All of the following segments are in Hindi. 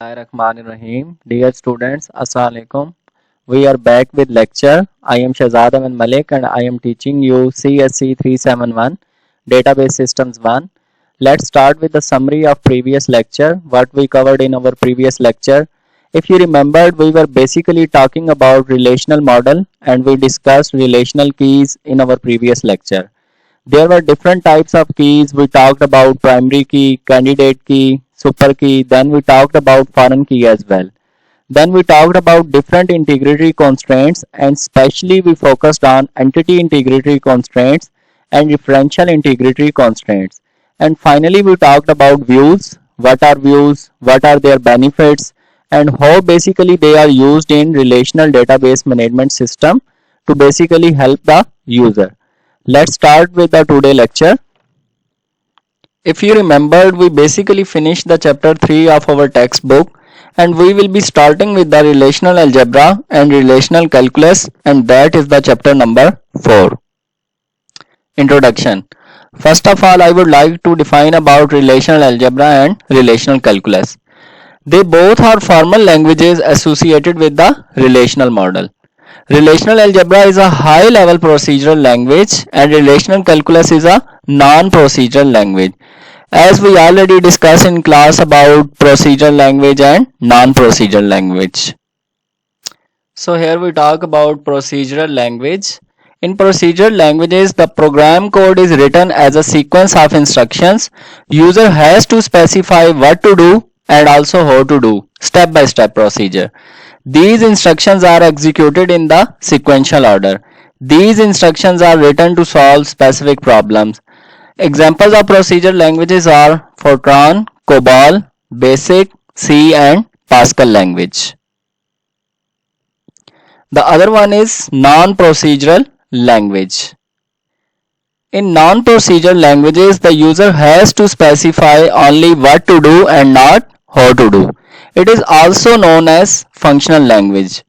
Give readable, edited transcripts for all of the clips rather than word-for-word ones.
Bismillahirrahmanirrahim. Dear students, Assalamu alaikum. We are back with lecture. I am Shahzad Ahmed Malik and I am teaching you CSC 371 Database Systems 1. Let's start with the summary of previous lecture, what we covered in our previous lecture. If you remembered, we were basically talking about relational model and we discussed relational keys in our previous lecture. There were different types of keys. We talked about primary key, candidate key, super key. Then we talked about foreign key as well. Then we talked about different integrity constraints and especially we focused on entity integrity constraints and referential integrity constraints. And finally we talked about views, what are their benefits, and how basically they are used in relational database management system to basically help the user. Let's start with the today lecture. If you remembered, we basically finished the chapter 3 of our textbook and we will be starting with the relational algebra and relational calculus, and that is the chapter number 4. Introduction. First of all, I would like to define about relational algebra and relational calculus. They both are formal languages associated with the relational model. Relational algebra is a high-level procedural language and relational calculus is a non-procedural language. As we already discussed in class about procedural language and non-procedural language. So here we talk about procedural language. In procedural languages, the program code is written as a sequence of instructions. User has to specify what to do and also how to do, step-by-step procedure. These instructions are executed in the sequential order. These instructions are written to solve specific problems. Examples of procedural languages are Fortran, COBOL, BASIC, C and Pascal language. The other one is non-procedural language. In non-procedural languages, the user has to specify only what to do and not how to do. It is also known as functional language.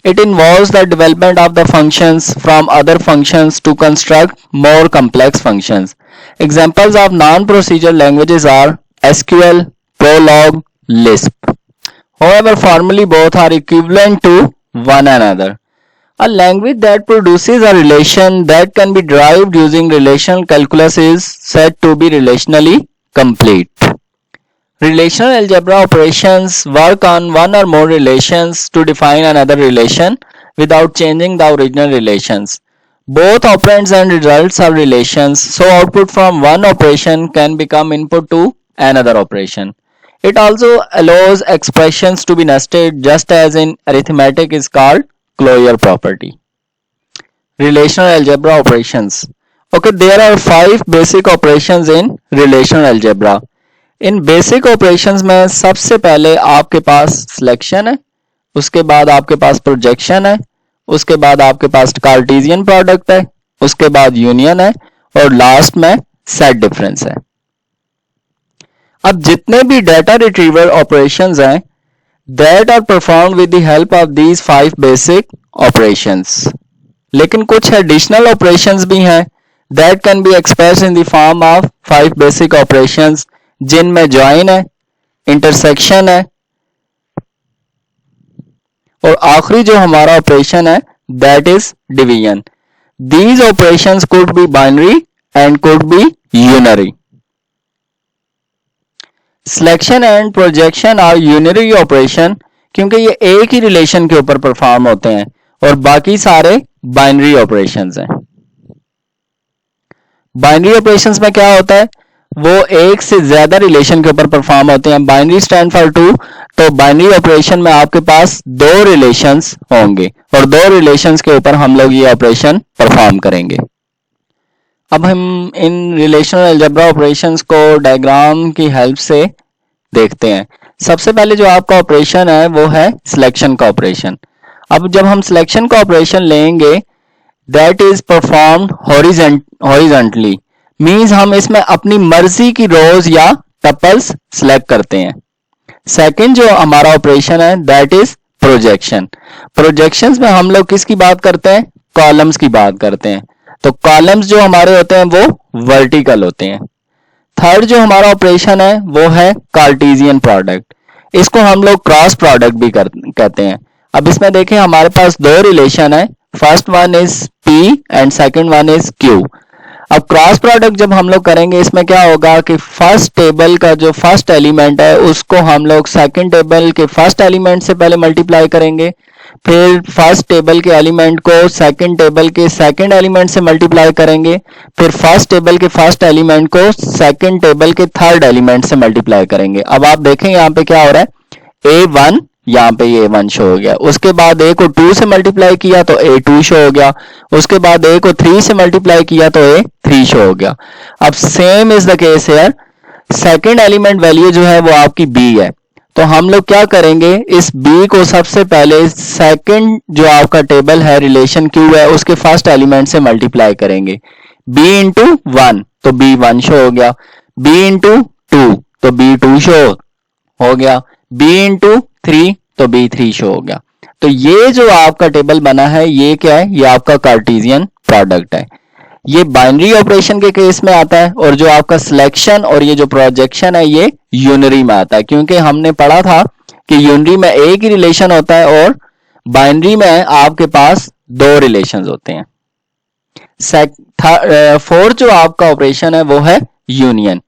It involves the development of the functions from other functions to construct more complex functions. Examples of non-procedural languages are SQL, Prolog, Lisp. However, formally both are equivalent to one another. A language that produces a relation that can be derived using relational calculus is said to be relationally complete. Relational algebra operations work on one or more relations to define another relation without changing the original relations. Both operands and results are relations, so output from one operation can become input to another operation. It also allows expressions to be nested, just as in arithmetic is called Closure property. Relational algebra operations. Okay, there are 5 basic operations in relational algebra. In basic operations में सबसे पहले आपके पास सिलेक्शन है, उसके बाद आपके पास प्रोजेक्शन है, उसके बाद आपके पास कार्टेशियन प्रोडक्ट है, उसके बाद यूनियन है और लास्ट में सेट डिफरेंस है. अब जितने भी डाटा रिट्रीवल ऑपरेशंस हैं that are performed with the help of these 5 basic operations. लेकिन कुछ additional operations भी हैं that can be expressed in the form of 5 basic operations, जिनमें join है, intersection है और आखिरी जो हमारा ऑपरेशन है that is division. These operations could be binary and could be unary. Selection and projection are unary operation क्योंकि ये एक ही रिलेशन के ऊपर परफॉर्म होते हैं और बाकी सारे बाइनरी ऑपरेशंस हैं. बाइनरी ऑपरेशंस में क्या होता है, वो एक से ज्यादा रिलेशन के ऊपर परफॉर्म होते हैं. बाइनरी स्टैंड फॉर 2, तो बाइनरी ऑपरेशन में आपके पास 2 रिलेशंस होंगे और 2 रिलेशंस के ऊपर हम लोग ये ऑपरेशन परफॉर्म करेंगे. अब हम इन रिलेशनल अलजेब्रा ऑपरेशंस को डायग्राम की हेल्प से देखते हैं. सबसे पहले जो आपका ऑपरेशन है वो है सिलेक्शन का ऑपरेशन. अब जब हम सिलेक्शन का ऑपरेशन लेंगे that is performed horizontally, means हम इसमें अपनी मर्जी की रोज या टपल्स सिलेक्ट करते हैं. सेकंड जो हमारा ऑपरेशन है दैट इज प्रोजेक्शन. प्रोजेक्शंस में हम लोग किसकी बात करते हैं, कॉलम्स की बात करते हैं. तो कॉलम्स जो हमारे होते हैं वो वर्टिकल होते हैं. थर्ड जो हमारा ऑपरेशन है वो है कार्टेशियन प्रोडक्ट. इसको हम लोग क्रॉस प्रोडक्ट भी कहते हैं। अब इसमें देखें हमारे पास दो रिलेशन है, first one is P and second one is Q। अब क्रॉस प्रोडक्ट जब हम लोग करेंगे इसमें क्या होगा कि फर्स्ट टेबल का जो फर्स्ट एलिमेंट है उसको हम लोग सेकंड टेबल के फर्स्ट एलिमेंट से पहले मल्टीप्लाई करेंगे, फिर फर्स्ट टेबल के एलिमेंट को सेकंड टेबल के सेकंड एलिमेंट से मल्टीप्लाई करेंगे, फिर फर्स्ट टेबल के फर्स्ट एलिमेंट को सेकंड टेबल के थर्ड एलिमेंट से मल्टीप्लाई करेंगे। अब आप देखें यहाँ पे क्या हो रहा है, A1 यहाँ पे ये 1 शो हो गया, उसके बाद A को 2 से मल्टीप्लाई किया तो A2 शो हो गया, उसके बाद A को 3 से मल्टीप्लाई किया तो A3 शो हो गया। अब same is the case here, second element value जो है वो आपकी B है, तो हम लोग क्या करेंगे, इस B को सबसे पहले सेकंड जो आपका टेबल है रिलेशन Q है उसके फर्स्ट एलिमेंट से मल्टीप्लाई करेंगे। B इंटू 1 तो B1 शो हो गया, B इंटू 2 तो B2 शो हो गया, B इंटू 3 तो B3 शो हो गया। तो ये जो आपका टेबल बना है ये क्या है, ये आपका कार्टेशियन प्रोडक्ट है। ये बाइनरी ऑपरेशन के केस में आता है, और जो आपका सिलेक्शन और ये जो प्रोजेक्शन है ये यूनरी में आता है, क्योंकि हमने पढ़ा था कि यूनरी में एक ही रिलेशन होता है और बाइनरी में आपके पास दो रिलेशन होते हैं। फोर्थ जो आपका ऑपरेशन है वो है यूनियन।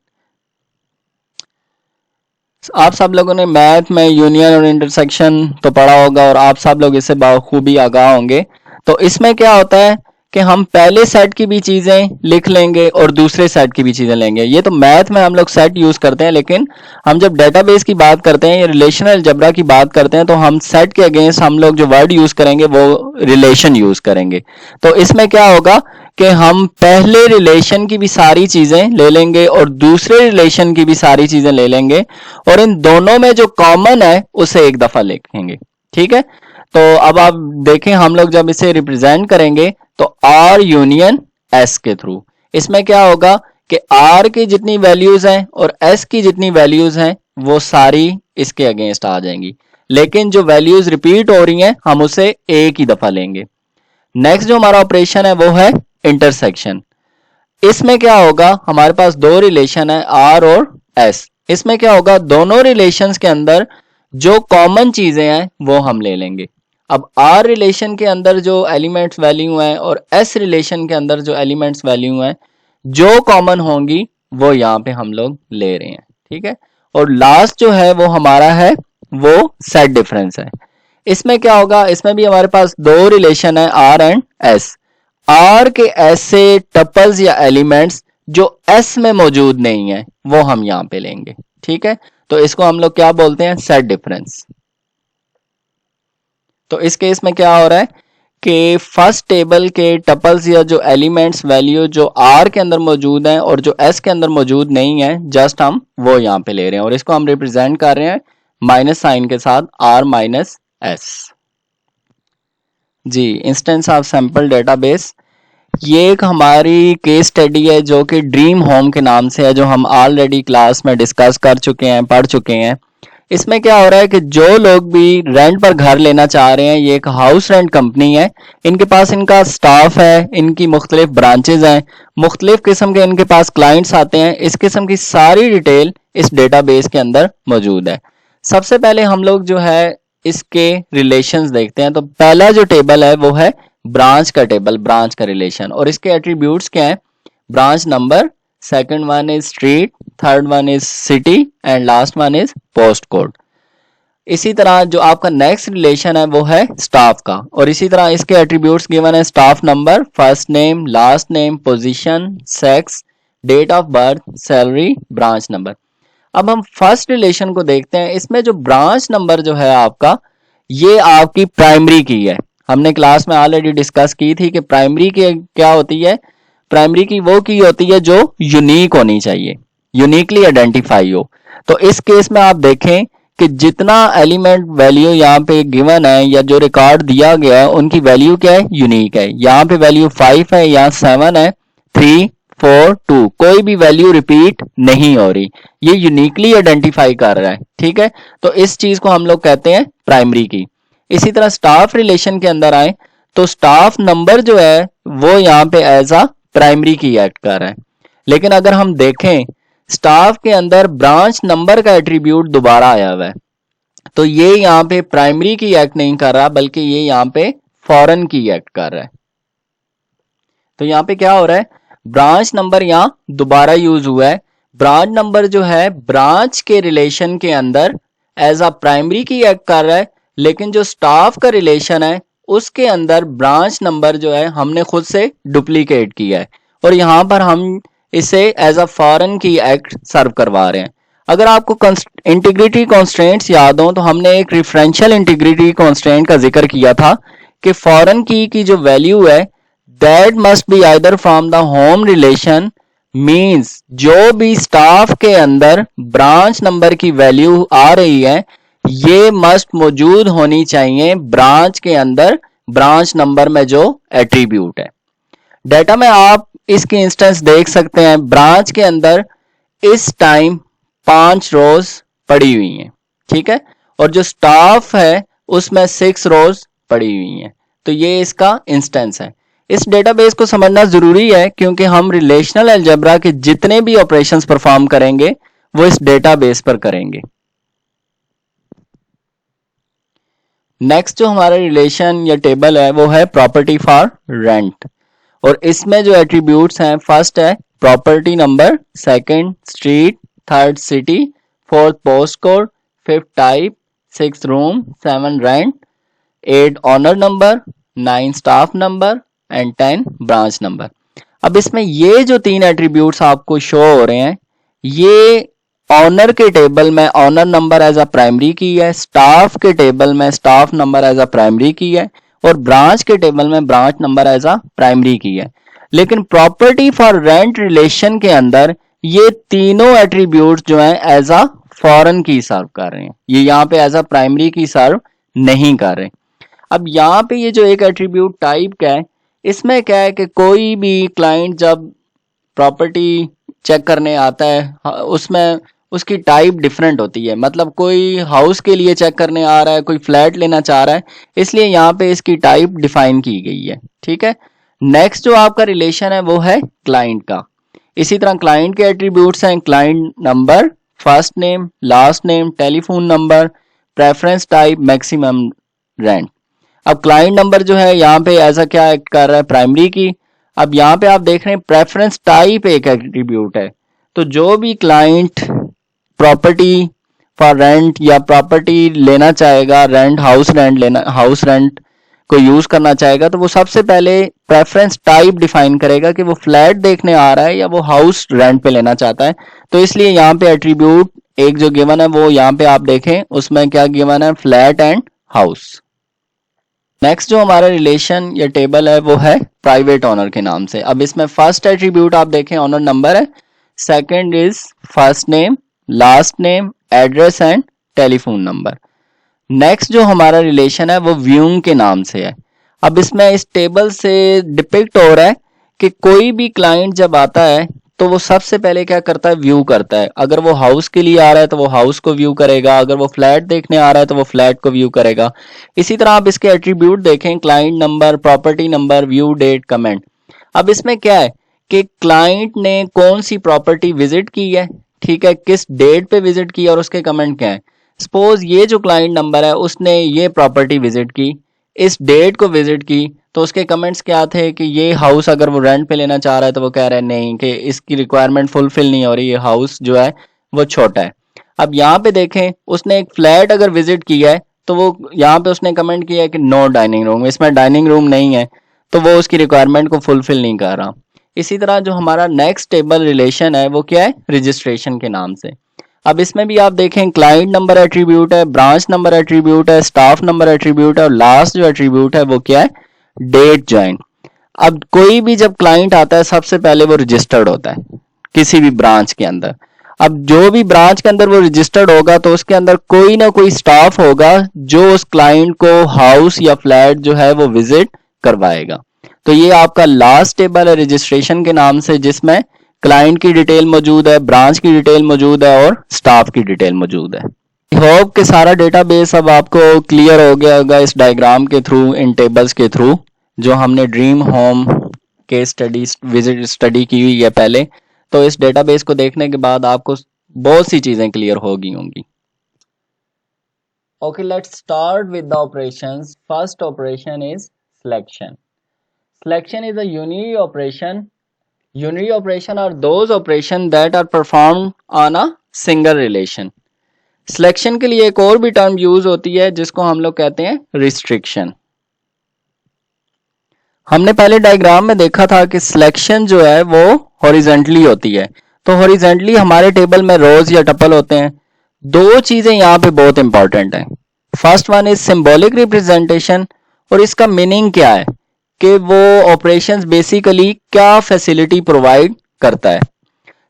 आप सब लोगों ने मैथ में यूनियन और इंटरसेक्शन तो पढ़ा होगा और आप सब लोग इससे बखूबी आगाह होंगे। तो इसमें क्या होता है कि हम पहले सेट की भी चीजें लिख लेंगे और दूसरे सेट की भी चीजें लेंगे। ये तो मैथ में हम लोग सेट यूज करते हैं, लेकिन हम जब डेटाबेस की बात करते हैं या रिलेशनल अलजेब्रा की बात करते हैं तो हम सेट के अगेंस्ट हम लोग जो वर्ड यूज करेंगे वो रिलेशन यूज करेंगे। तो इसमें क्या होगा कि हम पहले रिलेशन की भी सारी चीजें ले लेंगे और दूसरे रिलेशन की भी सारी चीजें ले लेंगे, और इन दोनों में जो कॉमन है उसे एक दफा लिखेंगे। ठीक है, तो अब आप देखें हम लोग जब इसे रिप्रेजेंट करेंगे तो R यूनियन S के थ्रू, इसमें क्या होगा कि R की जितनी वैल्यूज हैं और S की जितनी वैल्यूज हैं वो सारी इसके अगेंस्ट आ जाएंगी, लेकिन जो वैल्यूज रिपीट हो रही हैं हम उसे एक ही दफा लेंगे। नेक्स्ट जो हमारा ऑपरेशन है वो है इंटरसेक्शन। इसमें क्या होगा, हमारे पास दो रिलेशन है R और S। इसमें क्या होगा, दोनों रिलेशंस के अंदर जो कॉमन चीजें हैं वो हम ले लेंगे। अब R रिलेशन के अंदर जो एलिमेंट्स वैल्यू हैं और S रिलेशन के अंदर जो एलिमेंट्स वैल्यू हैं जो कॉमन होंगी वो यहाँ पे हम लोग ले रहे हैं। ठीक है, और लास्ट जो है वो हमारा है वो सेट डिफरेंस है। इसमें क्या होगा, इसमें भी हमारे पास दो रिलेशन है R एंड S। R के ऐसे टपल्स या एलिमेंट्स जो S में मौजूद नहीं है वो हम यहाँ पे लेंगे। ठीक है, तो इसको हम लोग क्या बोलते हैं, सेट डिफरेंस। तो इस केस में क्या हो रहा है कि फर्स्ट टेबल के टपल्स या जो एलिमेंट्स वैल्यू जो R के अंदर मौजूद हैं और जो S के अंदर मौजूद नहीं है जस्ट हम वो यहाँ पे ले रहे हैं, और इसको हम रिप्रेजेंट कर रहे हैं माइनस साइन के साथ R माइनस S। जी, इंस्टेंस ऑफ सैंपल डेटाबेस, ये एक हमारी केस स्टडी है जो कि ड्रीम होम के नाम से है, जो हम ऑलरेडी क्लास में डिस्कस कर चुके हैं, पढ़ चुके हैं। इसमें क्या हो रहा है कि जो लोग भी रेंट पर घर लेना चाह रहे हैं, ये एक हाउस रेंट कंपनी है, इनके पास इनका स्टाफ है, इनकी मुख्तलिफ ब्रांचेज हैं, मुख्तलिफ किस्म के इनके पास क्लाइंट्स आते हैं। इस किस्म की सारी डिटेल इस डेटाबेस के अंदर मौजूद है। सबसे पहले हम लोग जो है इसके रिलेशंस देखते हैं। तो पहला जो टेबल है वो है ब्रांच का टेबल, ब्रांच का रिलेशन, और इसके एट्रीब्यूट्स क्या है, branch number, second one is street, third one is city and last one is post code. इसी तरह जो आपका नेक्स्ट रिलेशन है वो है स्टाफ का, और इसी तरह इसके एट्रीब्यूट्स गिवन है staff number, first name, last name, position, sex, date of birth, salary, branch number. अब हम फर्स्ट रिलेशन को देखते हैं। इसमें जो ब्रांच नंबर जो है आपका, ये आपकी प्राइमरी की है। हमने क्लास में ऑलरेडी डिस्कस की थी कि प्राइमरी की क्या होती है, प्राइमरी की वो की होती है जो यूनिक होनी चाहिए, यूनिकली आइडेंटिफाई हो। तो इस केस में आप देखें कि जितना एलिमेंट वैल्यू यहाँ पे गिवन है या जो रिकॉर्ड दिया गया है उनकी वैल्यू क्या है, यूनिक है। यहाँ पे वैल्यू 5 है, यहाँ 7 है, 3, 4, 2, कोई भी वैल्यू रिपीट नहीं हो रही, ये यूनिकली आइडेंटिफाई कर रहा है। ठीक है, तो इस चीज को हम लोग कहते हैं प्राइमरी की। इसी तरह स्टाफ रिलेशन के अंदर आए तो स्टाफ नंबर जो है वो यहाँ पे एज अ प्राइमरी की एक्ट कर रहा है, लेकिन अगर हम देखें स्टाफ के अंदर ब्रांच नंबर का एट्रीब्यूट दोबारा आया हुआ है। तो ये यहाँ पे प्राइमरी की एक्ट नहीं कर रहा, बल्कि ये यहाँ पे फॉरेन की एक्ट कर रहा है। तो यहाँ पे क्या हो रहा है, ब्रांच नंबर यहाँ दोबारा यूज हुआ है। ब्रांच नंबर जो है ब्रांच के रिलेशन के अंदर एज अ प्राइमरी की एक्ट कर रहा है, लेकिन जो स्टाफ का रिलेशन है उसके अंदर ब्रांच नंबर जो है हमने खुद से डुप्लीकेट किया है, और यहाँ पर हम इसे एज अ फॉरेन की एक्ट सर्व करवा रहे हैं। अगर आपको इंटीग्रिटी कॉन्स्ट्रेंट्स याद हो तो हमने एक रिफरेंशियल इंटीग्रिटी कॉन्स्ट्रेंट का जिक्र किया था कि फॉरेन की जो वैल्यू है that must be either from the home relation, means जो भी स्टाफ के अंदर ब्रांच नंबर की वैल्यू आ रही है ये मस्ट मौजूद होनी चाहिए ब्रांच के अंदर ब्रांच नंबर में जो एट्रीब्यूट है। डेटा में आप इसकी इंस्टेंस देख सकते हैं, ब्रांच के अंदर इस टाइम 5 रोज पड़ी हुई हैं, ठीक है, और जो स्टाफ है उसमें 6 रोज पड़ी हुई हैं। तो ये इसका इंस्टेंस है। इस डेटाबेस को समझना जरूरी है क्योंकि हम रिलेशनल अलजेब्रा के जितने भी ऑपरेशंस परफॉर्म करेंगे वो इस डेटाबेस पर करेंगे। नेक्स्ट जो हमारा रिलेशन या टेबल है वो है प्रॉपर्टी फॉर रेंट, और इसमें जो एट्रीब्यूट्स हैं, फर्स्ट है property number, second street, third city, fourth post code, fifth type, six room, 7 rent, 8 owner number, 9 staff number and 10 branch number. अब इसमें ये जो 3 एट्रीब्यूट्स आपको शो हो रहे हैं, ये ऑनर के टेबल में owner number as a primary key है, स्टाफ के टेबल में staff number as a primary key है, और ब्रांच के टेबल में branch number as a primary key है। लेकिन प्रॉपर्टी फॉर रेंट रिलेशन के अंदर ये तीनों एट्रीब्यूट्स जो हैं एज अ फॉरेन की सर्व कर रहे हैं, ये यहाँ पे एज अ प्राइमरी की सर्व नहीं कर रहे। अब यहाँ पे ये जो एक एट्रीब्यूट टाइप का है, इसमें क्या है कि कोई भी क्लाइंट जब प्रॉपर्टी चेक करने आता है उसमें उसकी टाइप डिफरेंट होती है, मतलब कोई हाउस के लिए चेक करने आ रहा है, कोई फ्लैट लेना चाह रहा है, इसलिए यहाँ पे इसकी टाइप डिफाइन की गई है, ठीक है। नेक्स्ट जो आपका रिलेशन है वो है क्लाइंट का। इसी तरह क्लाइंट के एट्रीब्यूट्स हैं client number, first name, last name, telephone number, preference type, maximum rent. अब क्लाइंट नंबर जो है यहाँ पे ऐसा क्या एक्ट कर रहा है, प्राइमरी की। अब यहाँ पे आप देख रहे हैं प्रेफरेंस टाइप एक एट्रीब्यूट है, तो जो भी क्लाइंट प्रॉपर्टी फॉर रेंट या प्रॉपर्टी लेना चाहेगा, रेंट हाउस रेंट लेना, हाउस रेंट को यूज करना चाहेगा, तो वो सबसे पहले प्रेफरेंस टाइप डिफाइन करेगा कि वो फ्लैट देखने आ रहा है या वो हाउस रेंट पे लेना चाहता है। तो इसलिए यहाँ पे एट्रीब्यूट एक जो गिवन है वो यहाँ पे आप देखें उसमें क्या गिवन है, फ्लैट एंड हाउस। नेक्स्ट जो हमारा रिलेशन या टेबल है वो है प्राइवेट ऑनर के नाम से। अब इसमें फर्स्ट एट्रीब्यूट आप देखें ऑनर नंबर है, second is first name, last name, address and telephone number. Next जो हमारा रिलेशन है वो व्यूइंग के नाम से है। अब इसमें इस टेबल से डिपिक्ट हो रहा है कि कोई भी क्लाइंट जब आता है तो वो सबसे पहले क्या करता है, व्यू करता है। अगर वो हाउस के लिए आ रहा है तो वो हाउस को व्यू करेगा, अगर वो फ्लैट देखने आ रहा है तो वो फ्लैट को व्यू करेगा। इसी तरह आप इसके एट्रीब्यूट देखें, client number, property number, view date, comment. अब इसमें क्या है कि क्लाइंट ने कौन सी प्रॉपर्टी विजिट की है, ठीक है, किस डेट पे विजिट की और उसके कमेंट क्या है। सपोज ये जो क्लाइंट नंबर है उसने ये प्रॉपर्टी विजिट की, इस डेट को विजिट की, तो उसके कमेंट्स क्या थे कि ये हाउस अगर वो रेंट पे लेना चाह रहा है तो वो कह रहा है नहीं, कि इसकी रिक्वायरमेंट फुलफिल नहीं हो रही, ये हाउस जो है वो छोटा है। अब यहाँ पे देखें उसने एक फ्लैट अगर विजिट किया है तो वो यहाँ पे उसने कमेंट किया है कि नो डाइनिंग रूम, इसमें डाइनिंग रूम नहीं है, तो वो उसकी रिक्वायरमेंट को फुलफिल नहीं कर रहा। इसी तरह जो हमारा नेक्स्ट टेबल रिलेशन है वो क्या है, रजिस्ट्रेशन के नाम से। अब इसमें भी आप देखें क्लाइंट नंबर एट्रीब्यूट है, ब्रांच नंबर एट्रीब्यूट है, स्टाफ नंबर एट्रीब्यूट है, और लास्ट जो एट्रीब्यूट है वो क्या है, डेट ज्वाइन। अब कोई भी जब क्लाइंट आता है सबसे पहले वो रजिस्टर्ड होता है किसी भी ब्रांच के अंदर। अब जो भी ब्रांच के अंदर वो रजिस्टर्ड होगा तो उसके अंदर कोई ना कोई स्टाफ होगा जो उस क्लाइंट को हाउस या फ्लैट जो है वो विजिट करवाएगा। तो ये आपका लास्ट टेबल है रजिस्ट्रेशन के नाम से, जिसमें क्लाइंट की डिटेल मौजूद है, ब्रांच की डिटेल मौजूद है और स्टाफ की डिटेल मौजूद है। होप कि सारा डेटाबेस अब आपको क्लियर हो गया होगा इस डायग्राम के थ्रू, इन टेबल्स के थ्रू, जो हमने ड्रीम होम के स्टडी विजिट स्टडी की हुई है पहले। तो इस डेटाबेस को देखने के बाद आपको बहुत सी चीजें क्लियर हो गई होंगी। Okay, let's start with the operations. First operation is selection. Selection is a unary operation. Unary operation are those operations that are performed on a single relation. Selection के लिए एक और भी टर्म यूज होती है जिसको हम लोग कहते हैं रिस्ट्रिक्शन. हमने पहले डायग्राम में देखा था कि सिलेक्शन जो है वो हॉरिजेंटली होती है. तो हॉरिजेंटली हमारे टेबल में रोज या टपल होते हैं. दो चीजें यहाँ पे बहुत इंपॉर्टेंट हैं. First one is symbolic representation, और इसका मीनिंग क्या है कि वो ऑपरेशंस बेसिकली क्या फैसिलिटी प्रोवाइड करता है.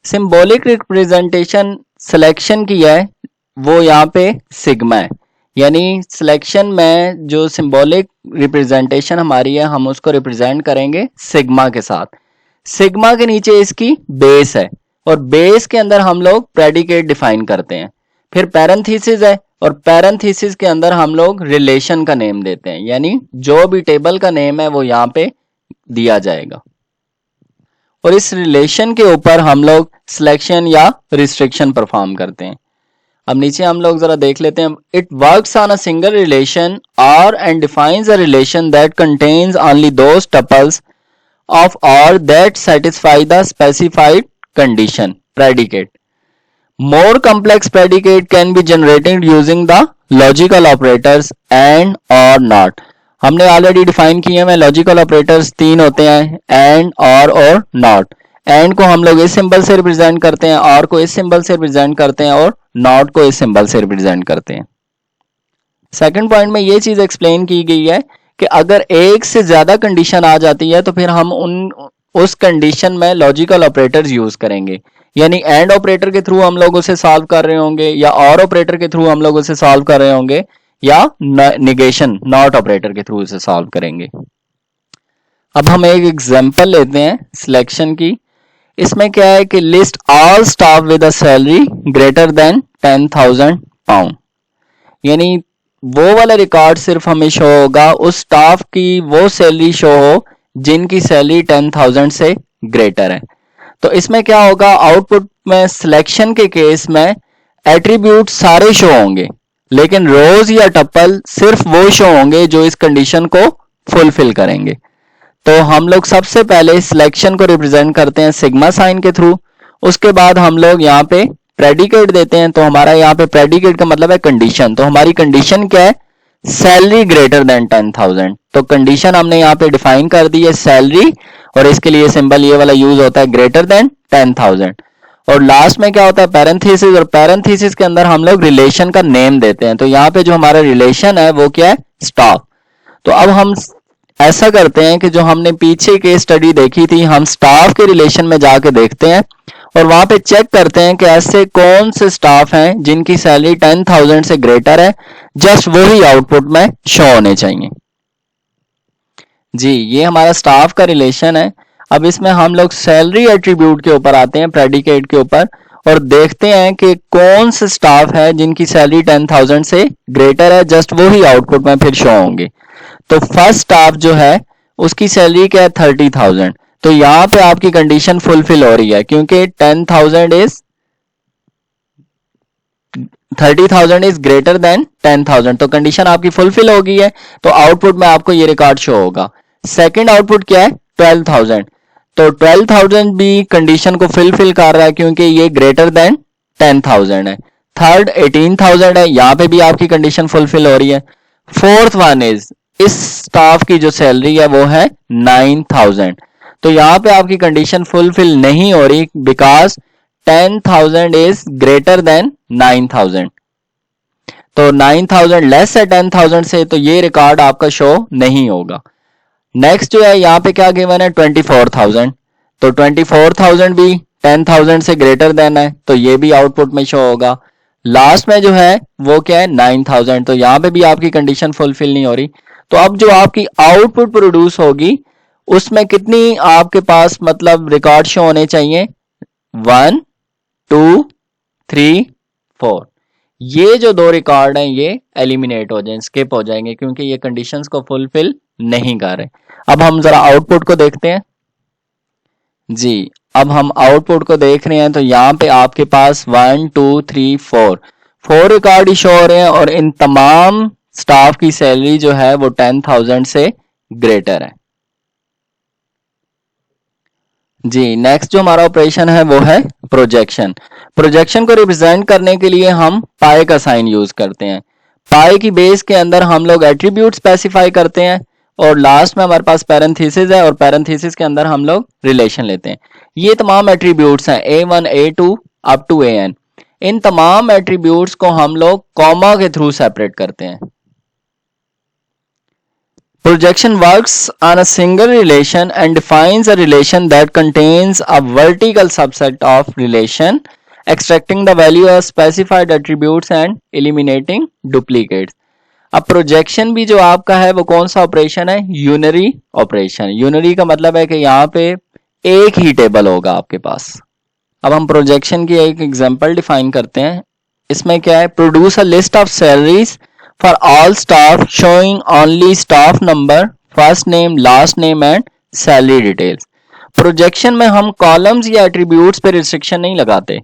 सिंबॉलिक रिप्रेजेंटेशन सिलेक्शन की है वो यहाँ पे सिग्मा है. यानी सिलेक्शन में जो सिंबॉलिक रिप्रेजेंटेशन हमारी है हम उसको रिप्रेजेंट करेंगे सिग्मा के साथ. सिग्मा के नीचे इसकी बेस है और बेस के अंदर हम लोग प्रेडिकेट डिफाइन करते हैं. फिर पैरेंथेसिस है और पैरेंथेसिस के अंदर हम लोग रिलेशन का नेम देते हैं. यानी जो भी टेबल का नेम है वो यहाँ पे दिया जाएगा और इस रिलेशन के ऊपर हम लोग सिलेक्शन या रिस्ट्रिक्शन परफॉर्म करते हैं. अब नीचे हम लोग जरा देख लेते हैं. It works on a single relation और and defines a relation that contains only those tuples of और that satisfy the specified condition predicate. More complex predicate can be generated using the logical operators and or not. हमने ऑलरेडी डिफाइन किए हैं. लॉजिकल ऑपरेटर्स तीन होते हैं, एंड, और नॉट. एंड को हम लोग इस सिंबल से रिप्रेजेंट करते हैं, और को इस सिंबल से रिप्रेजेंट करते हैं और नॉट को इस सिंबल से रिप्रेजेंट करते हैं. सेकंड पॉइंट में ये चीज एक्सप्लेन की गई है कि अगर एक से ज्यादा कंडीशन आ जाती है तो फिर हम उस कंडीशन में लॉजिकल ऑपरेटर्स यूज करेंगे. यानी एंड ऑपरेटर के थ्रू हम लोग उसे सॉल्व कर रहे होंगे, या और ऑपरेटर के थ्रू हम लोग उसे सॉल्व कर रहे होंगे, या निगेशन नॉट ऑपरेटर के थ्रू उसे सॉल्व करेंगे. अब हम एक एग्जांपल लेते हैं सिलेक्शन की. इसमें क्या है कि list all staff with a salary greater than 10,000 pound. यानी वो वाला रिकॉर्ड सिर्फ हमें शो होगा उस स्टाफ की वो सैलरी शो हो जिनकी सैलरी 10,000 से ग्रेटर है. तो इसमें क्या होगा, आउटपुट में सिलेक्शन के केस में एट्रीब्यूट सारे शो होंगे, लेकिन रोज या टपल सिर्फ वो शो होंगे जो इस कंडीशन को फुलफिल करेंगे. तो हम लोग सबसे पहले सिलेक्शन को रिप्रेजेंट करते हैं सिग्मा साइन के थ्रू. उसके बाद हम लोग यहाँ पे प्रेडिकेट देते हैं. तो हमारा यहाँ पे प्रेडिकेट का मतलब है कंडीशन. तो हमारी कंडीशन क्या है, सैलरी ग्रेटर देन 10,000. तो कंडीशन हमने यहाँ पे डिफाइन कर दी है सैलरी, और इसके लिए सिंबल ये वाला यूज होता है ग्रेटर देन 10,000. और लास्ट में क्या होता है पैरेंथेसिस, और पैरेंथेसिस के अंदर हम लोग रिलेशन का नेम देते हैं. तो यहाँ पे जो हमारा रिलेशन है वो क्या है, स्टाफ. तो अब हम ऐसा करते हैं कि जो हमने पीछे के स्टडी देखी थी, हम स्टाफ के रिलेशन में जाके देखते हैं और वहां पे चेक करते हैं कि ऐसे कौन से स्टाफ हैं जिनकी सैलरी 10,000 से ग्रेटर है. जस्ट वही आउटपुट में शो होने चाहिए. जी, ये हमारा स्टाफ का रिलेशन है. अब इसमें हम लोग सैलरी एट्रीब्यूट के ऊपर आते हैं, प्रेडिकेट के ऊपर, और देखते हैं कि कौन से स्टाफ है जिनकी सैलरी 10,000 से ग्रेटर है. जस्ट वही आउटपुट में फिर शो होंगे. तो फर्स्ट स्टाफ जो है उसकी सैलरी क्या है, 30,000. तो यहां पे आपकी कंडीशन फुलफिल हो रही है क्योंकि 30,000 इज ग्रेटर देन 10,000. तो कंडीशन आपकी फुलफिल हो गई है. तो आउटपुट में आपको ये रिकॉर्ड शो होगा. सेकंड आउटपुट क्या है, 12,000. तो 12,000 भी कंडीशन को फुलफिल कर रहा है क्योंकि ये ग्रेटर देन 10,000 है. थर्ड 18,000 है, यहां पे भी आपकी कंडीशन फुलफिल हो रही है. फोर्थ वन इज इस स्टाफ की जो सैलरी है वो है 9,000. तो यहां पे आपकी कंडीशन फुलफिल नहीं हो रही बिकॉज 10,000 इज ग्रेटर देन 9,000. तो 9,000 लेस है 10,000 से, तो ये रिकॉर्ड आपका शो नहीं होगा. नेक्स्ट जो है यहाँ पे क्या गिवन है, 24,000. तो 24,000 भी 10,000 से ग्रेटर देन है, तो ये भी आउटपुट में शो होगा. लास्ट में जो है वो क्या है, 9,000. तो यहाँ पे भी आपकी कंडीशन फुलफिल नहीं हो रही. तो अब जो आपकी आउटपुट प्रोड्यूस होगी उसमें कितनी आपके पास मतलब रिकॉर्ड शो होने चाहिए, 1 2 3 4. ये जो दो रिकॉर्ड हैं ये एलिमिनेट हो जाएंगे, स्किप हो जाएंगे क्योंकि ये कंडीशंस को फुलफिल नहीं कर रहे. अब हम जरा आउटपुट को देखते हैं. जी, अब हम आउटपुट को देख रहे हैं. तो यहाँ पे आपके पास 1 2 3 4 4 रिकॉर्ड ही शो हो रहे हैं और इन तमाम स्टाफ की सैलरी जो है वो 10,000 से ग्रेटर है। जी, नेक्स्ट जो हमारा ऑपरेशन है वो है प्रोजेक्शन। प्रोजेक्शन को रिप्रेजेंट करने के लिए हम पाई का साइन यूज करते हैं। पाई की बेस के अंदर हम लोग एट्रीब्यूट स्पेसिफाई करते हैं और लास्ट में हमारे पास पैरेंथेसिस है और पैरेंथेसिस के अंदर हम लोग रिलेशन लेते हैं। ये तमाम एट्रीब्यूट्स हैं A1 A2 up to AN। इन तमाम एट्रीब्यूट्स को हम लोग कॉमा के थ्रू सेपरेट करते हैं। Projection works on a single relation and defines a relation that contains a vertical subset of relation, extracting the value of specified attributes and eliminating duplicates. अब प्रोजेक्शन भी जो आपका है वो कौन सा ऑपरेशन है? Unary operation. यूनरी का मतलब है कि यहाँ पे एक ही टेबल होगा आपके पास। अब हम प्रोजेक्शन की एक एग्जांपल डिफाइन करते हैं। इसमें क्या है? Produce a list of salaries for all staff showing only staff number, first name, last name and salary details. Projection में हम कॉलम्स या एट्रीब्यूट्स पे रिस्ट्रिक्शन नहीं लगाते,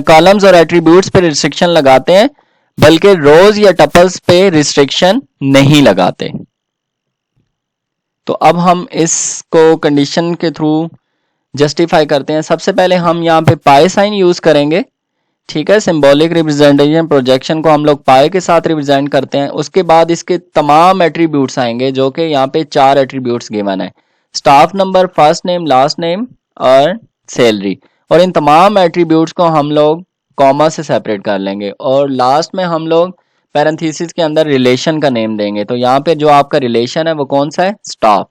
कॉलम्स और एट्रीब्यूट्स पे रिस्ट्रिक्शन लगाते हैं, बल्कि रोज या टपल्स पे रिस्ट्रिक्शन नहीं लगाते। तो अब हम इसको कंडीशन के थ्रू जस्टिफाई करते हैं। सबसे पहले हम यहाँ पे पाई साइन यूज करेंगे, ठीक है। सिंबॉलिक रिप्रेजेंटेशन प्रोजेक्शन को हम लोग पाई के साथ रिप्रेजेंट करते हैं। उसके बाद इसके तमाम एट्रीब्यूट्स आएंगे जो कि यहाँ पे 4 एट्रीब्यूट्स गिवन है, staff number, first name, last name और सैलरी। और इन तमाम एट्रीब्यूट्स को हम लोग कॉमा से सेपरेट कर लेंगे और लास्ट में हम लोग पैरेंथेसिस के अंदर रिलेशन का नेम देंगे। तो यहाँ पे जो आपका रिलेशन है वो कौन सा है? स्टाफ।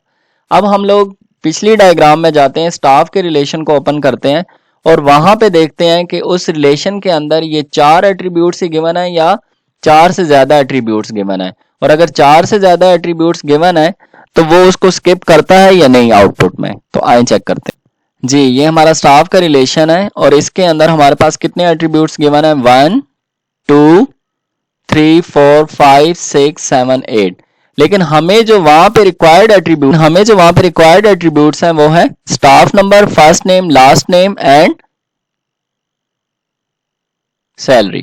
अब हम लोग पिछली डायग्राम में जाते हैं, स्टाफ के रिलेशन को ओपन करते हैं और वहां पे देखते हैं कि उस रिलेशन के अंदर ये 4 एट्रीब्यूट्स ही गिवन है या 4 से ज्यादा एट्रीब्यूट्स गिवन है। और अगर 4 से ज्यादा एट्रीब्यूट्स गिवन है तो वो उसको स्किप करता है या नहीं आउटपुट में। तो आइए चेक करते हैं। जी, ये हमारा स्टाफ का रिलेशन है और इसके अंदर हमारे पास कितने एट्रीब्यूट्स गिवन है? 1 2 3 4 5 6 7 8। लेकिन हमें जो वहां पे रिक्वायर्ड एट्रीब्यूट्स हैं वो है staff number, first name, last name and salary.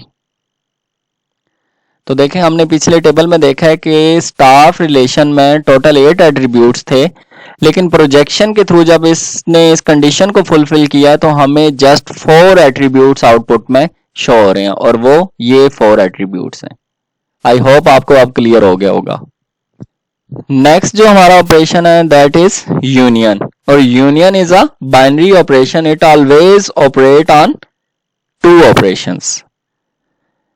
तो देखें, हमने पिछले टेबल में देखा है कि स्टाफ रिलेशन में टोटल 8 एट्रीब्यूट्स थे, लेकिन प्रोजेक्शन के थ्रू जब इसने इस कंडीशन को फुलफिल किया तो हमें जस्ट 4 एट्रीब्यूट्स आउटपुट में शो हो रहे हैं और वो ये 4 एट्रीब्यूट्स हैं। आई होप आपको अब क्लियर हो गया होगा। नेक्स्ट जो हमारा ऑपरेशन है दैट इज यूनियन, और union is a binary operation. It always operate on 2 operations.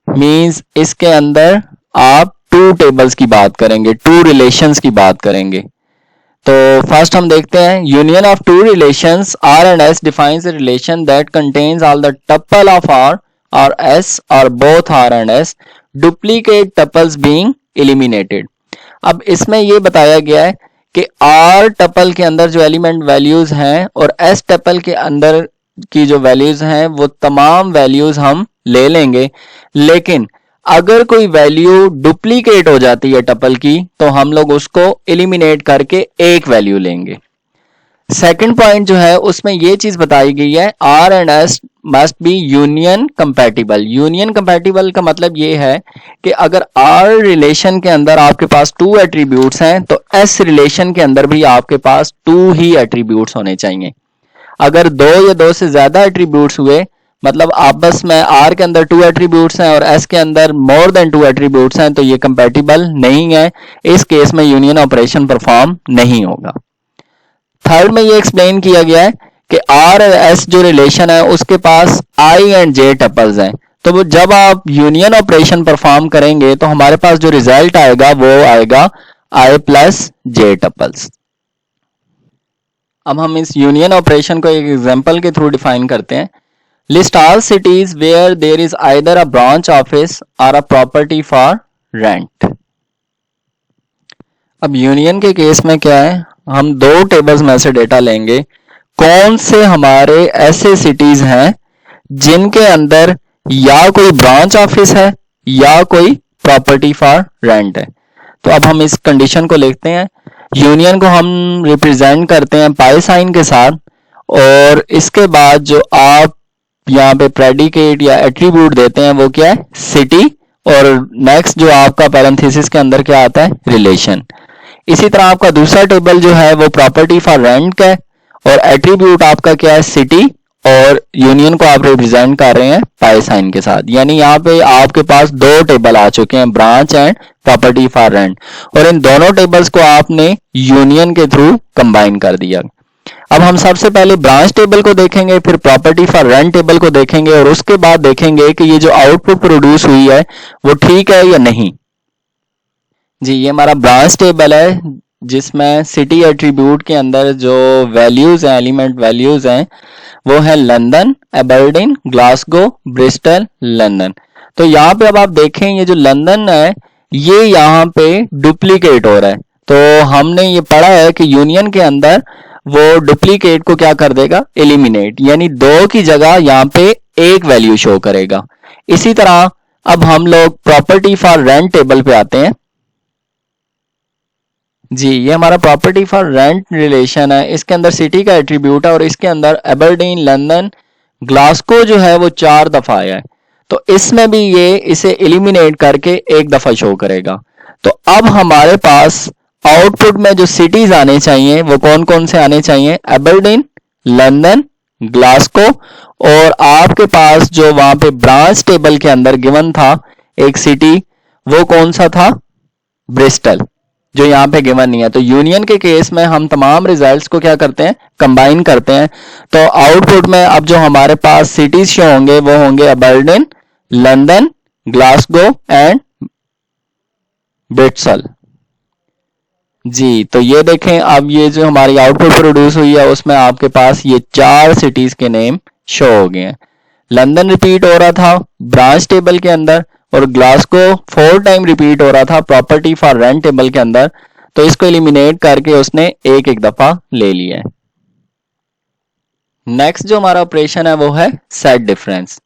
Means इसके अंदर आप 2 टेबल्स की बात करेंगे, 2 रिलेशंस की बात करेंगे। तो फर्स्ट हम देखते हैं, union of 2 relations R and S defines a relation that contains all the tuple of R or S or both R and S, duplicate tuples being eliminated। अब इसमें ये बताया गया है कि R टपल के अंदर जो एलिमेंट वैल्यूज हैं और S टपल के अंदर की जो वैल्यूज हैं वो तमाम वैल्यूज हम ले लेंगे, लेकिन अगर कोई वैल्यू डुप्लीकेट हो जाती है टपल की तो हम लोग उसको एलिमिनेट करके एक वैल्यू लेंगे। सेकंड पॉइंट जो है उसमें ये चीज बताई गई है, R and S must be union compatible. Union compatible का मतलब ये है कि अगर R रिलेशन के अंदर आपके पास 2 एट्रीब्यूट्स हैं तो S रिलेशन के अंदर भी आपके पास 2 ही एट्रीब्यूट्स होने चाहिए। अगर 2 या 2 से ज्यादा एट्रीब्यूट्स हुए, मतलब आपस में R के अंदर 2 एट्रीब्यूट्स हैं और S के अंदर मोर देन 2 एट्रीब्यूट्स हैं, तो ये कंपैटिबल नहीं है। इस केस में यूनियन ऑपरेशन परफॉर्म नहीं होगा। थर्ड में ये एक्सप्लेन किया गया है कि R और S जो रिलेशन है उसके पास I एंड J टपल्स हैं, तो वो जब आप यूनियन ऑपरेशन परफॉर्म करेंगे तो हमारे पास जो रिजल्ट आएगा वो आएगा I प्लस J टपल्स। अब हम इस यूनियन ऑपरेशन को एक एग्जांपल के थ्रू डिफाइन करते हैं। List all cities where there is either a branch office or a property for rent. अब यूनियन के केस में क्या है, हम 2 टेबल्स में से डेटा लेंगे, कौन से हमारे ऐसे सिटीज हैं जिनके अंदर या कोई ब्रांच ऑफिस है या कोई प्रॉपर्टी फॉर रेंट है। तो अब हम इस कंडीशन को लिखते हैं। यूनियन को हम रिप्रेजेंट करते हैं पाई साइन के साथ और इसके बाद जो आप यहाँ पे प्रेडिकेट या एट्रीब्यूट देते हैं वो क्या है, सिटी, और नेक्स्ट जो आपका पैरेंथेसिस के अंदर क्या आता है, रिलेशन। इसी तरह आपका दूसरा टेबल जो है वो प्रॉपर्टी फॉर रेंट का है, और एट्रीब्यूट आपका क्या है, सिटी, और यूनियन को आप रिप्रेजेंट कर रहे हैं पाई साइन के साथ। यानी यहाँ पे आपके पास दो टेबल आ चुके हैं, branch and property for rent, और इन दोनों टेबल्स को आपने यूनियन के थ्रू कंबाइन कर दिया। अब हम सबसे पहले ब्रांच टेबल को देखेंगे, फिर प्रॉपर्टी फॉर रेंट टेबल को देखेंगे, और उसके बाद देखेंगे कि ये जो आउटपुट प्रोड्यूस हुई है वो ठीक है या नहीं। जी, ये हमारा ब्रांच टेबल है जिसमें सिटी एट्रीब्यूट के अंदर जो वैल्यूज हैं, एलिमेंट वैल्यूज हैं, वो है London, Aberdeen, Glasgow, Bristol, London. तो यहाँ पे अब आप देखें ये जो लंदन है ये यहाँ पे डुप्लीकेट हो रहा है। तो हमने ये पढ़ा है कि यूनियन के अंदर वो डुप्लीकेट को क्या कर देगा, एलिमिनेट, यानी दो की जगह यहाँ पे एक वैल्यू शो करेगा। इसी तरह अब हम लोग प्रॉपर्टी फॉर रेंट टेबल पे आते हैं। जी, ये हमारा प्रॉपर्टी फॉर रेंट रिलेशन है, इसके अंदर सिटी का एट्रीब्यूट है, और इसके अंदर एबरडीन, लंदन, ग्लासगो जो है वो 4 दफा आया है। तो इसमें भी ये इसे एलिमिनेट करके एक दफा शो करेगा। तो अब हमारे पास आउटपुट में जो सिटीज आने चाहिए वो कौन कौन से आने चाहिए, एबरडीन, लंदन, ग्लासगो, और आपके पास जो वहां पे ब्रांच टेबल के अंदर गिवन था एक सिटी, वो कौन सा था, ब्रिस्टल, जो यहाँ पे गिवन नहीं है। तो यूनियन के केस में हम तमाम रिजल्ट्स को क्या करते हैं, कंबाइन करते हैं। तो आउटपुट में अब जो हमारे पास सिटीज शो होंगे वो होंगे Aberdeen, London, Glasgow and Bristol. जी, तो ये देखें अब ये जो हमारी आउटपुट प्रोड्यूस हुई है उसमें आपके पास ये 4 सिटीज के नेम शो हो गए हैं। लंदन रिपीट हो रहा था ब्रांच टेबल के अंदर, और ग्लासगो 4 टाइम रिपीट हो रहा था प्रॉपर्टी फॉर रेंट टेबल के अंदर। तो इसको एलिमिनेट करके उसने एक एक दफा ले लिया है। नेक्स्ट जो हमारा ऑपरेशन है वो है सेट डिफरेंस,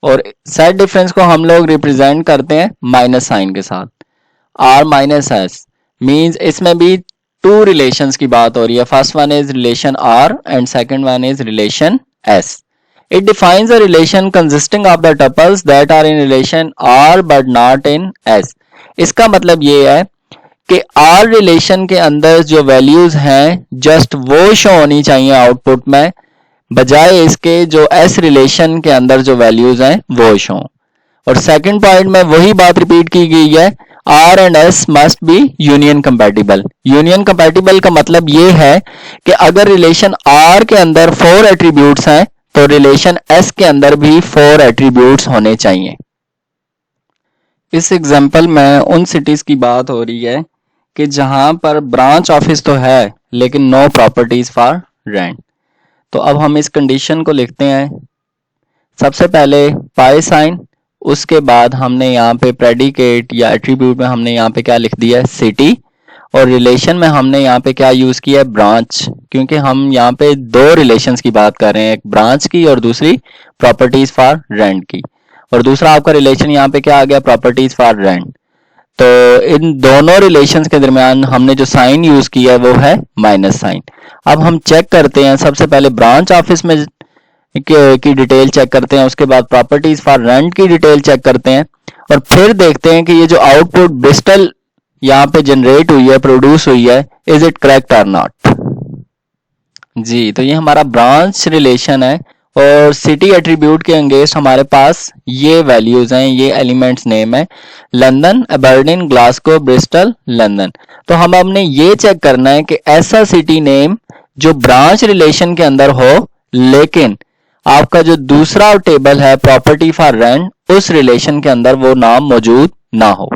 और सेट डिफरेंस को हम लोग रिप्रेजेंट करते हैं माइनस साइन के साथ, आर माइनस एस। मीन्स इसमें भी 2 रिलेशंस की बात हो रही है। First one is relation R and second one is relation S. It defines a relation consisting of the tuples that are in relation R but not in S. इसका मतलब ये है कि R रिलेशन के अंदर जो वैल्यूज हैं जस्ट वो शो होनी चाहिए आउटपुट में, बजाय इसके जो S रिलेशन के अंदर जो वैल्यूज हैं वो शो। और सेकंड पॉइंट में वही बात रिपीट की गई है, R and S must be union compatible. Union compatible का मतलब ये है कि अगर रिलेशन R के अंदर 4 एट्रीब्यूट्स हैं तो रिलेशन S के अंदर भी 4 एट्रीब्यूट्स होने चाहिए। इस एग्जांपल में उन सिटीज की बात हो रही है कि जहां पर ब्रांच ऑफिस तो है लेकिन नो प्रॉपर्टीज फॉर रेंट। तो अब हम इस कंडीशन को लिखते हैं, सबसे पहले पाई साइन, उसके बाद हमने यहाँ पे प्रेडिकेट या एट्रीब्यूट में हमने यहाँ पे क्या लिख दिया है, सिटी, और रिलेशन में हमने यहाँ पे क्या यूज किया है, ब्रांच, क्योंकि हम यहाँ पे 2 रिलेशंस की बात कर रहे हैं, एक ब्रांच की और दूसरी प्रॉपर्टीज फॉर रेंट की। और दूसरा आपका रिलेशन यहाँ पे क्या आ गया, प्रॉपर्टीज फॉर रेंट। तो इन दोनों रिलेशंस के दरमियान हमने जो साइन यूज किया है वो है माइनस साइन। अब हम चेक करते हैं, सबसे पहले ब्रांच ऑफिस में की डिटेल चेक करते हैं, उसके बाद प्रॉपर्टीज फॉर रेंट की डिटेल चेक करते हैं, और फिर देखते हैं कि ये जो आउटपुट ब्रिस्टल यहाँ पे जनरेट हुई है, प्रोड्यूस हुई है, इज इट करेक्ट और नॉट। जी, तो ये हमारा ब्रांच रिलेशन है, और सिटी एट्रीब्यूट के अगेंस्ट हमारे पास ये वैल्यूज हैं, ये एलिमेंट्स नेम है, London, Aberdeen, Glasgow, Bristol, London. तो हम हमने ये चेक करना है कि ऐसा सिटी नेम जो ब्रांच रिलेशन के अंदर हो लेकिन आपका जो दूसरा टेबल है प्रॉपर्टी फॉर रेंट, उस रिलेशन के अंदर वो नाम मौजूद ना हो।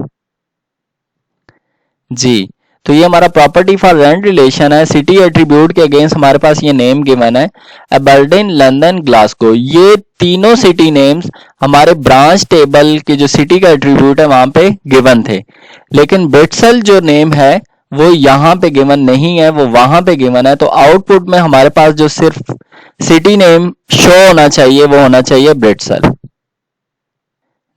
जी, तो ये हमारा प्रॉपर्टी फॉर रेंट रिलेशन है। सिटी एट्रीब्यूट के अगेंस्ट हमारे पास ये नेम गिवन है, एबरडीन, लंदन, ग्लासगो। ये तीनों सिटी नेम्स हमारे ब्रांच टेबल के जो सिटी का एट्रीब्यूट है वहां पे गिवन थे, लेकिन ब्रिस्टल जो नेम है वो यहाँ पे गिवन नहीं है, वो वहां पे गिवन है। तो आउटपुट में हमारे पास जो सिर्फ सिटी नेम शो होना चाहिए वो होना चाहिए ब्रिस्टल।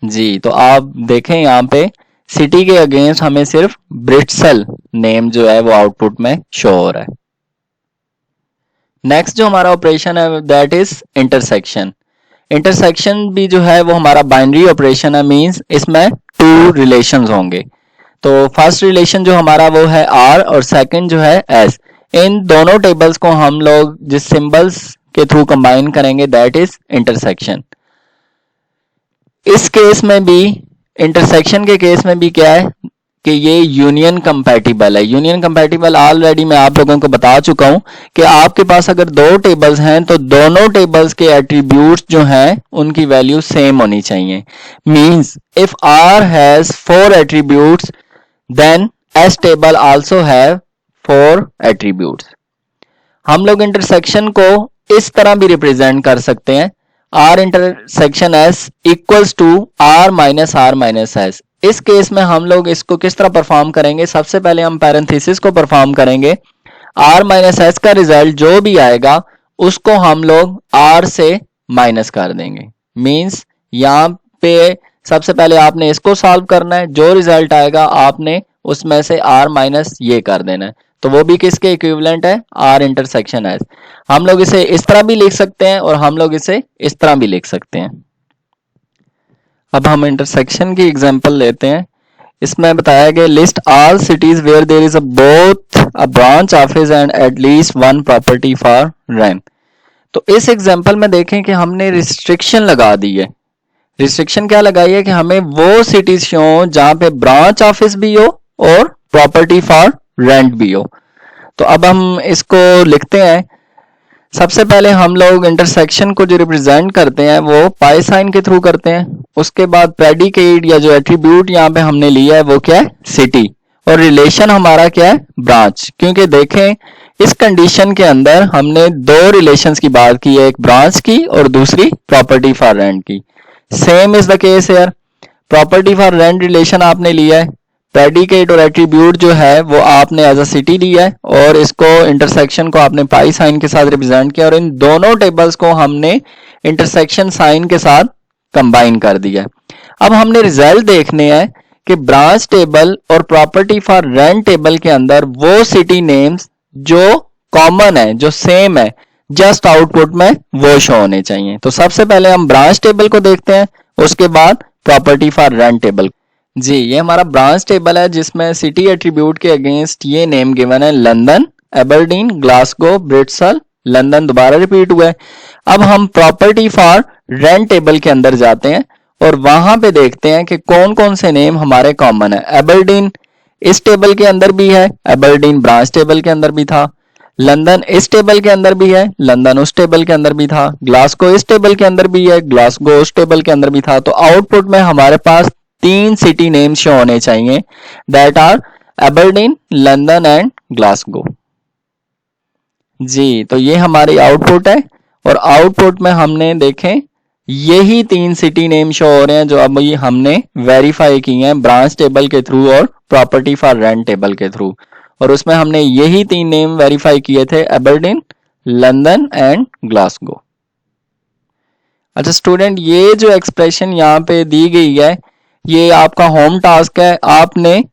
जी, तो आप देखें यहाँ पे सिटी के अगेंस्ट हमें सिर्फ ब्रिस्टल नेम जो है वो आउटपुट में शो हो रहा है। नेक्स्ट जो हमारा ऑपरेशन है दैट इज इंटरसेक्शन। इंटरसेक्शन भी जो है वो हमारा बाइनरी ऑपरेशन है, मींस इसमें टू रिलेशंस होंगे। तो फर्स्ट रिलेशन जो हमारा वो है आर और सेकंड जो है एस। इन दोनों टेबल्स को हम लोग जिस सिंबल्स के थ्रू कंबाइन करेंगे दैट इज इंटरसेक्शन। इस केस में भी, इंटरसेक्शन के केस में भी क्या है कि ये यूनियन कंपैटिबल है। यूनियन कंपैटिबल ऑलरेडी मैं आप लोगों को बता चुका हूं कि आपके पास अगर दो टेबल्स हैं तो दोनों टेबल्स के एट्रीब्यूट्स जो हैं उनकी वैल्यू सेम होनी चाहिए। Means if R has 4 attributes then S table also have 4 attributes. हम लोग इंटरसेक्शन को इस तरह भी रिप्रेजेंट कर सकते हैं, R intersection S equals to R minus S. इस केस में हम लोग इसको किस तरह परफॉर्म करेंगे, सबसे पहले हम पैरेंथेसिस को परफॉर्म करेंगे। आर माइनस एस का रिजल्ट जो भी आएगा उसको हम लोग आर से माइनस कर देंगे। मींस यहाँ पे सबसे पहले आपने इसको सॉल्व करना है, जो रिजल्ट आएगा आपने उसमें से आर माइनस ये कर देना है, तो वो भी किसके इक्विवेलेंट है, आर इंटरसेक्शन एस। हम लोग इसे इस तरह भी लिख सकते हैं और हम लोग इसे इस तरह भी लिख सकते हैं। अब हम इंटरसेक्शन की एग्जांपल लेते हैं। इसमें बताया गया list all cities where there is both a branch office and at least one property for rent. तो इस एग्जांपल में देखें कि हमने रिस्ट्रिक्शन लगा दी है। रिस्ट्रिक्शन क्या लगाई है कि हमें वो सिटीज शो जहां पे ब्रांच ऑफिस भी हो और प्रॉपर्टी फॉर रेंट भी हो। तो अब हम इसको लिखते हैं। सबसे पहले हम लोग इंटरसेक्शन को जो रिप्रेजेंट करते हैं वो पाई साइन के थ्रू करते हैं। उसके बाद प्रेडिकेट या जो एट्रीब्यूट यहाँ पे हमने लिया है वो क्या है, सिटी, और रिलेशन हमारा क्या है, ब्रांच। क्योंकि देखें इस कंडीशन के अंदर हमने दो रिलेशंस की बात की है, एक ब्रांच की और दूसरी प्रॉपर्टी फॉर रेंट की। Same is the case here, property for rent relation आपने लिया है, प्रेडिकेट और एट्रीब्यूट जो है वो आपने एज अ सिटी लिया है और इसको इंटरसेक्शन को आपने पाई साइन के साथ रिप्रेजेंट किया और इन दोनों टेबल्स को हमने इंटरसेक्शन साइन के साथ कंबाइन कर दिया। अब हमने रिजल्ट देखने हैं कि ब्रांच टेबल और प्रॉपर्टी फॉर रेंट टेबल के अंदर वो सिटी नेम्स जो कॉमन है, जो सेम है, जस्ट आउटपुट में वो शो होने चाहिए। तो सबसे पहले हम ब्रांच टेबल को देखते हैं, उसके बाद प्रॉपर्टी फॉर रेंट टेबल। जी, ये हमारा ब्रांच टेबल है जिसमें सिटी एट्रीब्यूट के अगेंस्ट ये नेम गिवन है, लंदन, एबरडीन, ग्लासगो, ब्रिटसल, लंदन दोबारा रिपीट हुआ है। अब हम प्रॉपर्टी फॉर रेंट टेबल के अंदर जाते हैं और वहां पे देखते हैं कि कौन कौन से नेम हमारे कॉमन है। एबरडीन इस टेबल के अंदर भी है, एबरडीन ब्रांच टेबल के अंदर भी था। लंदन इस टेबल के अंदर भी है, लंदन उस टेबल के अंदर भी था। ग्लासगो इस टेबल के अंदर भी है, ग्लासगो उस टेबल के अंदर भी था। तो आउटपुट में हमारे पास 3 सिटी नेम शो होने चाहिए, that are Aberdeen, London and Glasgow. जी, तो ये हमारी आउटपुट है और आउटपुट में हमने देखें यही 3 सिटी नेम शो हो रहे हैं जो अब ये हमने वेरीफाई किए हैं ब्रांच टेबल के थ्रू और प्रॉपर्टी फॉर रेंट टेबल के थ्रू, और उसमें हमने यही 3 नेम वेरीफाई किए थे, एबरडीन, लंदन एंड ग्लासगो। अच्छा स्टूडेंट, ये जो एक्सप्रेशन यहाँ पे दी गई है ये आपका होम टास्क है। आपने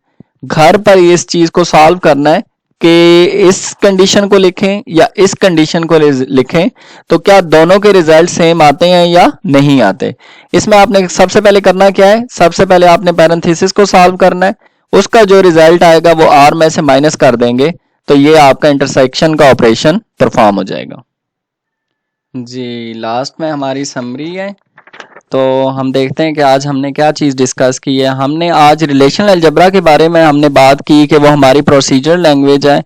घर पर इस चीज को सॉल्व करना है कि इस कंडीशन को लिखें या इस कंडीशन को लिखें तो क्या दोनों के रिजल्ट सेम आते हैं या नहीं आते। इसमें आपने सबसे पहले करना क्या है, सबसे पहले आपने पैरेंथेसिस को सॉल्व करना है, उसका जो रिजल्ट आएगा वो आर में से माइनस कर देंगे तो ये आपका इंटरसेक्शन का ऑपरेशन परफॉर्म हो जाएगा। जी, लास्ट में हमारी समरी है। तो हम देखते हैं कि आज हमने क्या चीज़ डिस्कस की है। हमने आज रिलेशनल अलजेब्रा के बारे में हमने बात की कि वो हमारी प्रोसीजर लैंग्वेज है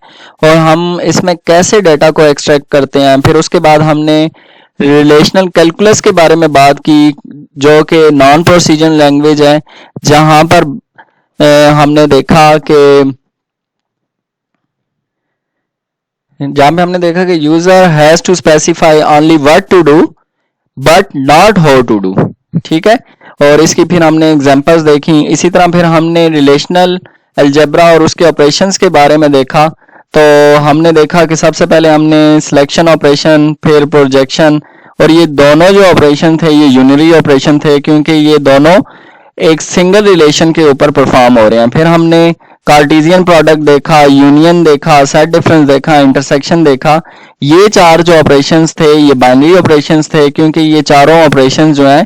और हम इसमें कैसे डाटा को एक्सट्रैक्ट करते हैं। फिर उसके बाद हमने रिलेशनल कैलकुलस के बारे में बात की जो कि नॉन प्रोसीजर लैंग्वेज है, जहां पर हमने देखा कि हमने देखा कि user has to specify only what to do but not how to do, ठीक है। और इसकी फिर हमने एग्जांपल्स देखी। इसी तरह फिर हमने रिलेशनल अलजेब्रा और उसके ऑपरेशंस के बारे में देखा। तो हमने देखा कि सबसे पहले हमने सिलेक्शन ऑपरेशन, फिर प्रोजेक्शन, और ये दोनों जो ऑपरेशन थे ये यूनिरी ऑपरेशन थे क्योंकि ये दोनों एक सिंगल रिलेशन के ऊपर परफॉर्म हो रहे हैं। फिर हमने कार्टेशियन प्रोडक्ट देखा, यूनियन देखा, सेट डिफरेंस देखा, इंटरसेक्शन देखा। ये चार जो ऑपरेशंस थे ये बाइनरी ऑपरेशंस थे, क्योंकि ये चारों ऑपरेशंस जो हैं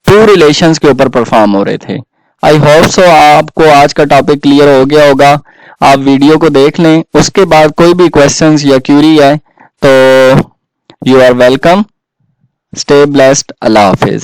टू रिलेशंस के ऊपर परफॉर्म हो रहे थे। आई होप सो आपको आज का टॉपिक क्लियर हो गया होगा। आप वीडियो को देख लें, उसके बाद कोई भी क्वेश्चंस या क्यूरी है तो you are welcome. Stay blessed. अल्लाह हाफिज।